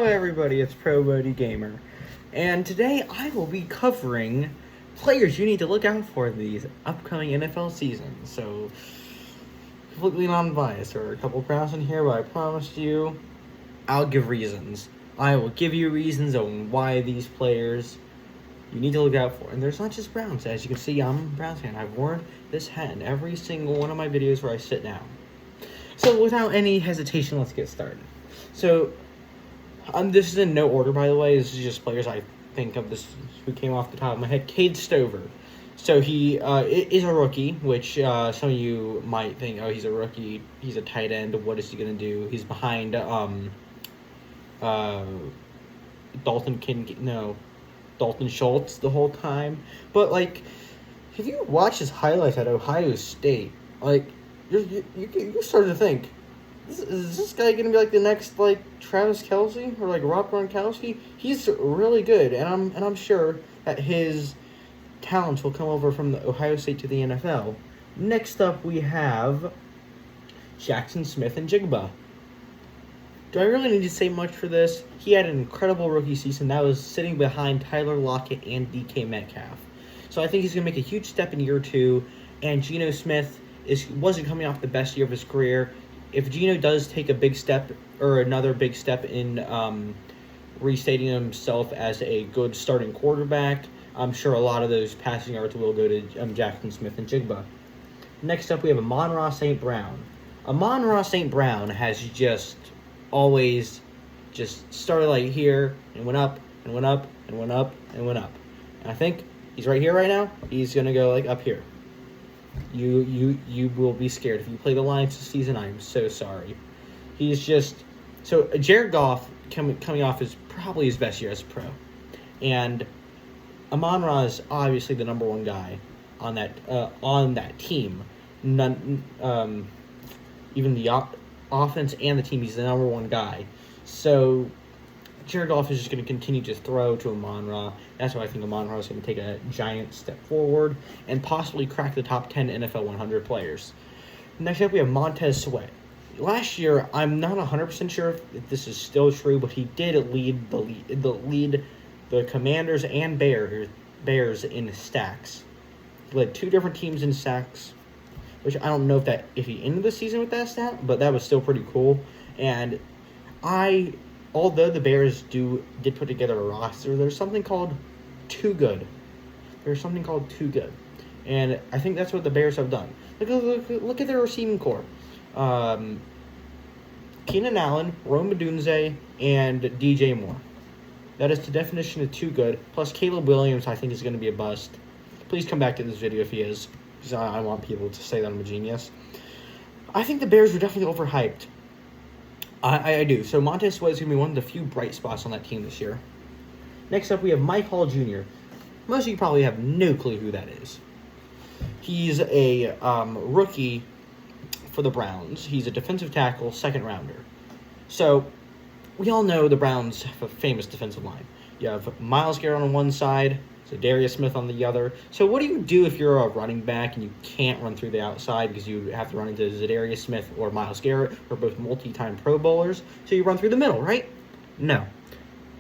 Hello everybody, it's Pro Bodie Gamer, and today I will be covering players you need to look out for these upcoming NFL seasons. So, completely non-biased. There are a couple crowds in here, but I promised you I'll give reasons. I will give you reasons on why these players you need to look out for. And there's not just Browns. As you can see, I'm a Browns fan. I've worn this hat in every single one of my videos where I sit down. So without any hesitation, let's get started. So, this is in no order, by the way. This is just players I think of this who came off the top of my head. Cade Stover. So he is a rookie, which some of you might think, oh, he's a rookie. He's a tight end. What is he going to do? He's behind Dalton Schultz the whole time. But, like, if you watch his highlights at Ohio State, like, you start to think, is this guy going to be like the next, like, Travis Kelce or like Rob Gronkowski? He's really good, and I'm sure that his talents will come over from the Ohio State to the NFL. Next up, we have Jackson Smith-Njigba. Do I really need to say much for this? He had an incredible rookie season that was sitting behind Tyler Lockett and DK Metcalf. So I think he's going to make a huge step in year two, and Geno Smith wasn't coming off the best year of his career. If Geno does take a big step or another big step in restating himself as a good starting quarterback, I'm sure a lot of those passing yards will go to Jackson Smith-Njigba. Next up, we have Amon-Ra St. Brown. Amon-Ra St. Brown has just always just started like here and went up and went up and went up and went up. And I think he's right here right now. He's going to go like up here. You will be scared. If you play the Lions this season, I am so sorry. He's just... So, Jared Goff coming off is probably his best year as a pro. And Amon-Ra is obviously the number one guy on that team. Even the offense and the team, he's the number one guy. So, Jared Goff is just going to continue to throw to Amon-Ra. That's why I think Amon-Ra is going to take a giant step forward and possibly crack the top 10 NFL 100 players. Next up, we have Montez Sweat. Last year, I'm not 100% sure if this is still true, but he did lead the Commanders and Bears in sacks. He led two different teams in sacks, which I don't know if he ended the season with that stat, but that was still pretty cool. And although the Bears did put together a roster, there's something called too good. And I think that's what the Bears have done. Look at their receiving corps. Keenan Allen, Rome Odunze, and DJ Moore. That is the definition of too good. Plus Caleb Williams, I think, is going to be a bust. Please come back to this video if he is, because I want people to say that I'm a genius. I think the Bears were definitely overhyped. I do. So Montez Sweat is going to be one of the few bright spots on that team this year. Next up, we have Mike Hall Jr. Most of you probably have no clue who that is. He's a rookie for the Browns. He's a defensive tackle, second rounder. So we all know the Browns have a famous defensive line. You have Myles Garrett on one side, Darius Smith on the other. So what do you do if you're a running back and you can't run through the outside because you have to run into Zadarius Smith or Myles Garrett, who are both multi-time Pro Bowlers? So you run through the middle, right? No.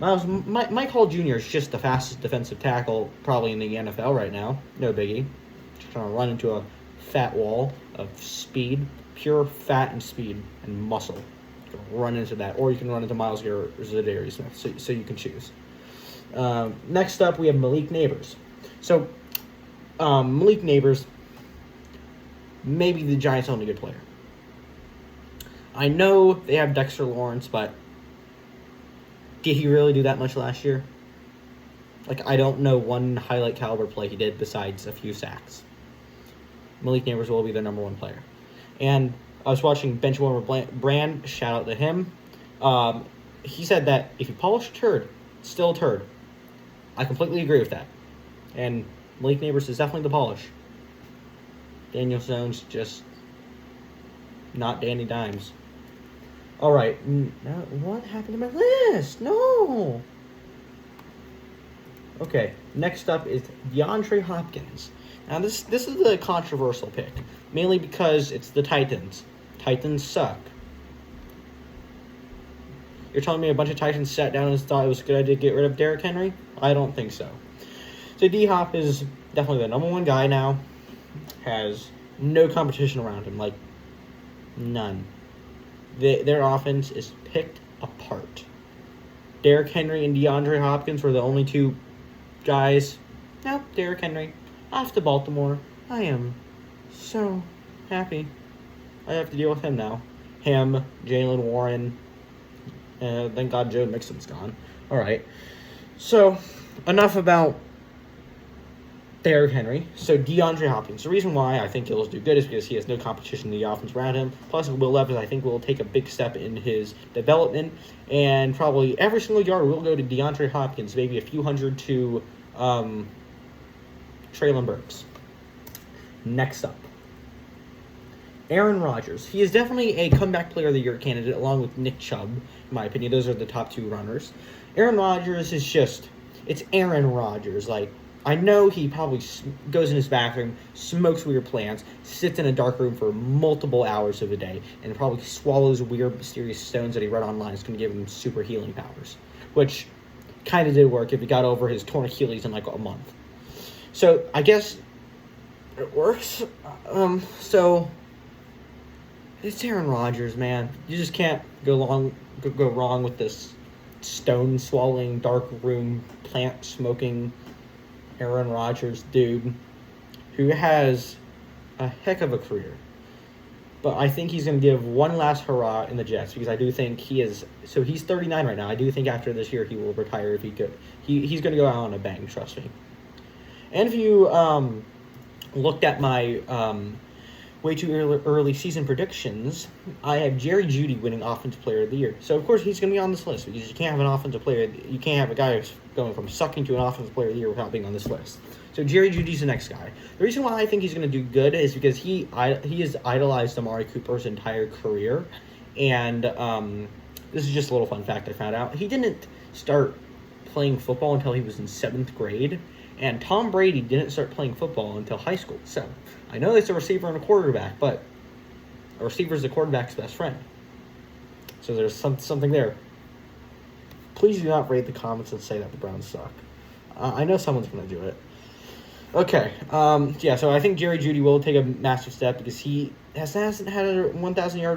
Mike Hall Jr. is just the fastest defensive tackle probably in the NFL right now. No biggie. Just trying to run into a fat wall of speed, pure fat and speed and muscle. You can run into that, or you can run into Myles Garrett or Zadarius Smith. So you can choose. Next up, we have Malik Nabers. So, Malik Nabers, maybe the Giants' only good player. I know they have Dexter Lawrence, but did he really do that much last year? Like, I don't know one highlight caliber play he did besides a few sacks. Malik Nabers will be their number one player. And I was watching Benchwarmer Brand, shout out to him. He said that if you polish a turd, it's still a turd. I completely agree with that. And Malik Nabers is definitely the polish. Daniel Jones just not Danny Dimes. All right. Now, what happened to my list? No. Okay. Next up is DeAndre Hopkins. Now, this is a controversial pick, mainly because it's the Titans. Titans suck. You're telling me a bunch of Titans sat down and thought it was a good idea to get rid of Derrick Henry? I don't think so. So D-Hop is definitely the number one guy now. Has no competition around him, like none. Their offense is picked apart. Derrick Henry and DeAndre Hopkins were the only two guys. Nope, Derrick Henry off to Baltimore. I am so happy. I have to deal with him now. Him, Jaylen Warren. Thank God Joe Mixon's gone. All right. So, enough about Derrick Henry. So, DeAndre Hopkins. The reason why I think he'll do good is because he has no competition in the offense around him. Plus, Will Levis, I think, will take a big step in his development. And probably every single yard will go to DeAndre Hopkins. Maybe a few hundred to Treylon Burks. Next up, Aaron Rodgers. He is definitely a comeback player of the year candidate along with Nick Chubb, in my opinion. Those are the top two runners. Aaron Rodgers is just, it's Aaron Rodgers. Like, I know he probably goes in his bathroom, smokes weird plants, sits in a dark room for multiple hours of a day, and probably swallows weird mysterious stones that he read online. It's going to give him super healing powers, which kind of did work if he got over his torn Achilles in like a month. So I guess it works. So it's Aaron Rodgers, man. You just can't go wrong with this stone swallowing, dark room, plant smoking Aaron Rodgers dude who has a heck of a career. But I think he's going to give one last hurrah in the Jets because I do think he is. So he's 39 right now. I do think after this year he will retire if he could. He's going to go out on a bang, trust me. And if you looked at my way too early season predictions, I have Jerry Jeudy winning Offensive Player of the Year. So, of course, he's going to be on this list because you can't have an offensive player. You can't have a guy who's going from sucking to an Offensive Player of the Year without being on this list. So, Jerry Jeudy's the next guy. The reason why I think he's going to do good is because he has idolized Amari Cooper's entire career. And this is just a little fun fact I found out. He didn't start playing football until he was in 7th grade. And Tom Brady didn't start playing football until high school. So, I know it's a receiver and a quarterback, but a receiver is the quarterback's best friend. So there's something there. Please do not rate the comments and say that the Browns suck. I know someone's going to do it. Okay. So I think Jerry Jeudy will take a massive step because he hasn't had a 1,000-yard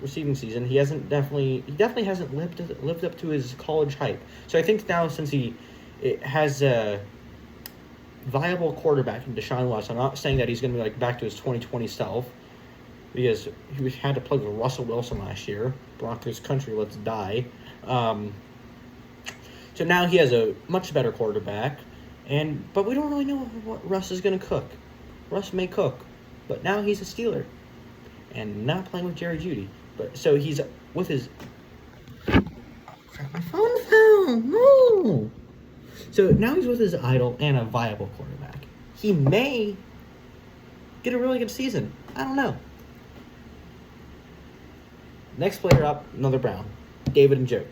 receiving season. He definitely hasn't lived up to his college hype. So I think now since he has a viable quarterback in Deshaun Watson. I'm not saying that he's going to be like back to his 2020 self because he had to play with Russell Wilson last year. Broncos country, let's die. So now he has a much better quarterback, but we don't really know what Russ is going to cook. Russ may cook, but now he's a Steeler and not playing with Jerry Jeudy. But so he's with his. My phone fell. No. So now he's with his idol and a viable quarterback. He may get a really good season. I don't know. Next player up, another Brown, David Njoku.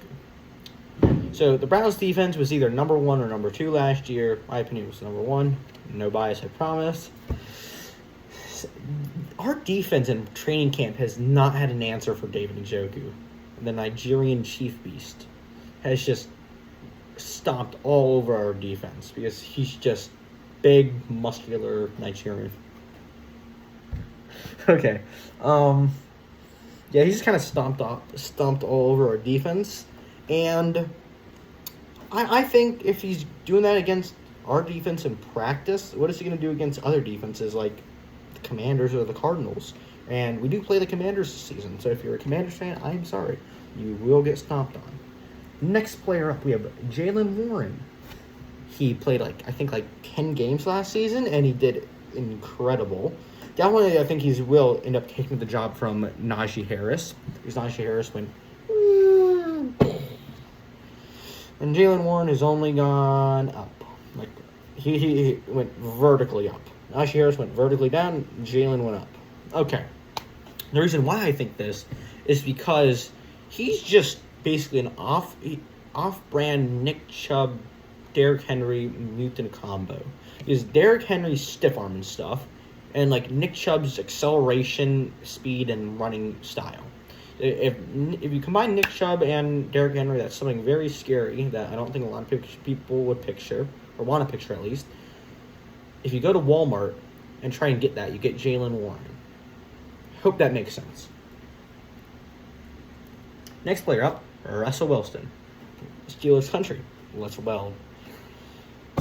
So the Browns' defense was either number 1 or number 2 last year. My opinion was number 1. No bias, I promise. Our defense in training camp has not had an answer for David Njoku. The Nigerian Chief Beast has just stomped all over our defense because he's just big, muscular Nigerian. Okay. Yeah, he's kind of stomped all over our defense. And I think if he's doing that against our defense in practice, what is he going to do against other defenses like the Commanders or the Cardinals? And we do play the Commanders this season. So if you're a Commanders fan, I'm sorry. You will get stomped on. Next player up, we have Jaylen Warren. He played, I think 10 games last season, and he did incredible. Definitely, I think he will end up taking the job from Najee Harris. Because Najee Harris went... And Jaylen Warren has only gone up. He went vertically up. Najee Harris went vertically down, Jaylen went up. Okay. The reason why I think this is because he's just basically an off-brand Nick Chubb, Derrick Henry mutant combo. Because Derrick Henry's stiff arm and stuff, and Nick Chubb's acceleration, speed, and running style. If you combine Nick Chubb and Derrick Henry, that's something very scary that I don't think a lot of people would picture, or want to picture at least. If you go to Walmart and try and get that, you get Jaylen Warren. Hope that makes sense. Next player up, Russell Wilson. Steelers country. Let's well.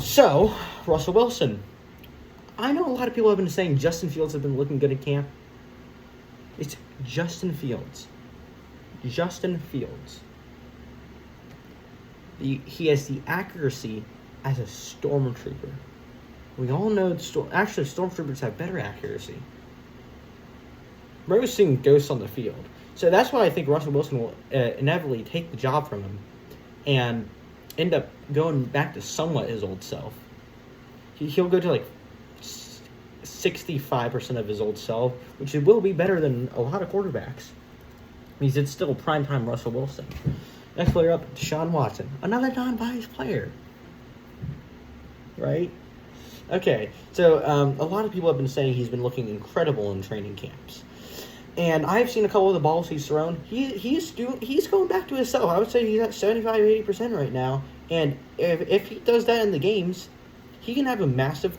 So, Russell Wilson. I know a lot of people have been saying Justin Fields has been looking good at camp. It's Justin Fields. Justin Fields. He has the accuracy as a stormtrooper. We all know stormtroopers have better accuracy. We're seeing ghosts on the field. So that's why I think Russell Wilson will inevitably take the job from him and end up going back to somewhat his old self. He'll go to like 65% of his old self, which will be better than a lot of quarterbacks. It's still primetime Russell Wilson. Next player up, Deshaun Watson. Another non-biased player. Right? Okay, so a lot of people have been saying he's been looking incredible in training camps. And I've seen a couple of the balls he's thrown. He's going back to himself. I would say he's at 75-80% right now. And if he does that in the games, he can have a massive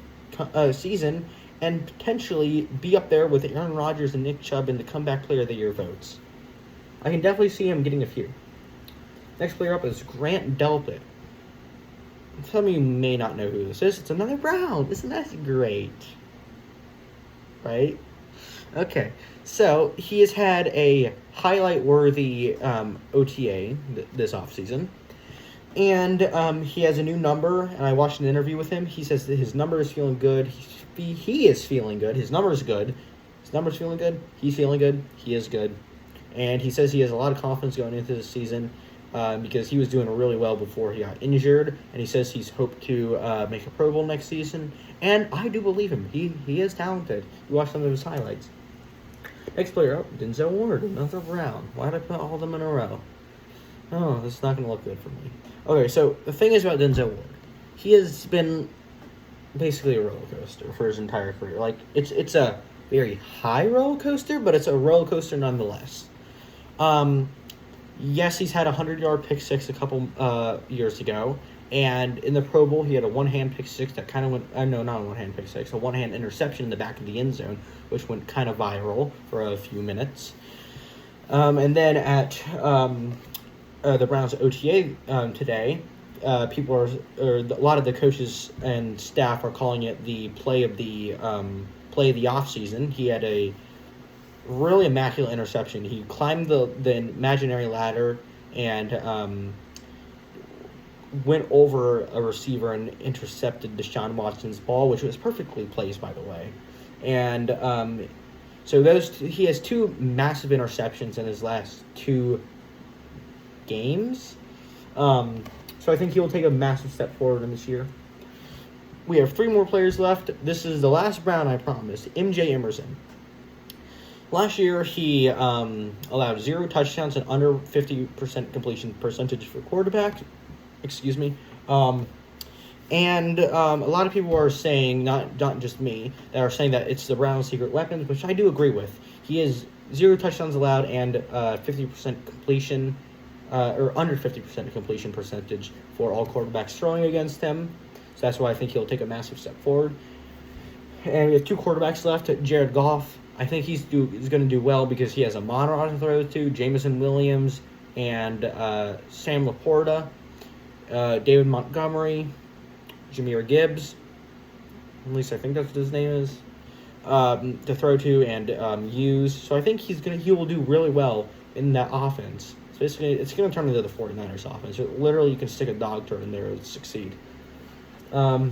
season and potentially be up there with Aaron Rodgers and Nick Chubb in the comeback player of the year votes. I can definitely see him getting a few. Next player up is Grant Delpit. Some of you may not know who this is. It's another Brown. Isn't that great? Right? Okay. So, he has had a highlight-worthy OTA this offseason. And he has a new number, and I watched an interview with him. He says that his number is feeling good. He is feeling good. His number is good. His number's feeling good. He's feeling good. He is good. And he says he has a lot of confidence going into this season because he was doing really well before he got injured. And he says he's hoped to make a Pro Bowl next season. And I do believe him. He is talented. You watch some of his highlights. Next player up, Denzel Ward, another Brown. Why did I put all of them in a row? Oh, this is not going to look good for me. Okay, so the thing is about Denzel Ward. He has been basically a roller coaster for his entire career. Like, it's a very high roller coaster, but it's a roller coaster nonetheless. Yes, he's had a 100-yard pick six a couple years ago, and in the Pro Bowl, he had a one-hand pick six that kind of went, no, not a one-hand pick six, a one-hand interception in the back of the end zone, which went kind of viral for a few minutes. And then at the Browns OTA today, a lot of the coaches and staff are calling it the play of the offseason. He had a really immaculate interception. He climbed the imaginary ladder and went over a receiver and intercepted Deshaun Watson's ball, which was perfectly placed, by the way. And so he has two massive interceptions in his last two games. So I think he will take a massive step forward in this year. We have three more players left. This is the last Brown, I promise. MJ Emerson. Last year, he allowed 0 touchdowns and under 50% completion percentage for quarterback. Excuse me. And a lot of people are saying, not just me, that are saying that it's the Browns' secret weapons, which I do agree with. He has 0 touchdowns allowed and 50% completion, or under 50% completion percentage for all quarterbacks throwing against him. So that's why I think he'll take a massive step forward. And we have 2 quarterbacks left. Jared Goff, I think he's going to do well because he has a Monrod to throw to, Jameson Williams, and Sam Laporta, David Montgomery, Jahmyr Gibbs, at least I think that's what his name is, to throw to and use. So I think he will do really well in that offense. So basically, it's going to turn into the 49ers offense. Literally, you can stick a dog turd in there and succeed. But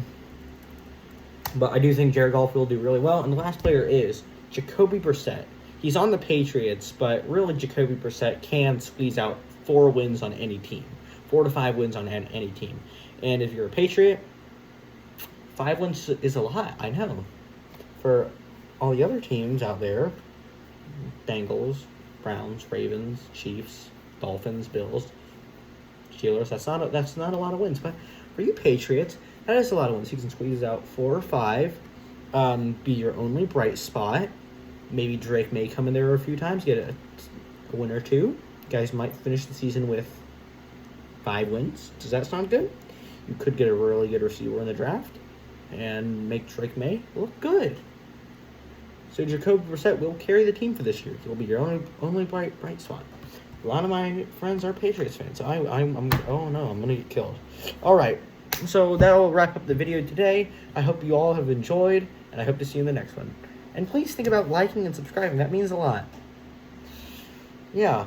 I do think Jared Goff will do really well. And the last player is Jacoby Brissett. He's on the Patriots, but really Jacoby Brissett can squeeze out 4 wins on any team. 4 to 5 wins on any team. And if you're a Patriot, 5 wins is a lot, I know. For all the other teams out there, Bengals, Browns, Ravens, Chiefs, Dolphins, Bills, Steelers, that's not a lot of wins. But for you Patriots, that is a lot of wins. You can squeeze out 4 or 5, be your only bright spot. Maybe Drake may come in there a few times, get a win or two. You guys might finish the season with 5 wins. Does that sound good? You could get a really good receiver in the draft and make Drake May look good. So Jacoby Brissett will carry the team for this year. He'll be your only bright spot. A lot of my friends are Patriots fans. So I'm oh no, I'm gonna get killed. All right, so that'll wrap up the video today. I hope you all have enjoyed, and I hope to see you in the next one. And please think about liking and subscribing. That means a lot. Yeah.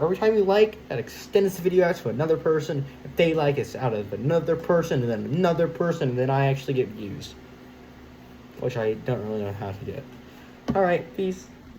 Every time you like, that extends the video out to another person. If they like, it's out of another person, and then another person, and then I actually get views, which I don't really know how to get. All right, peace.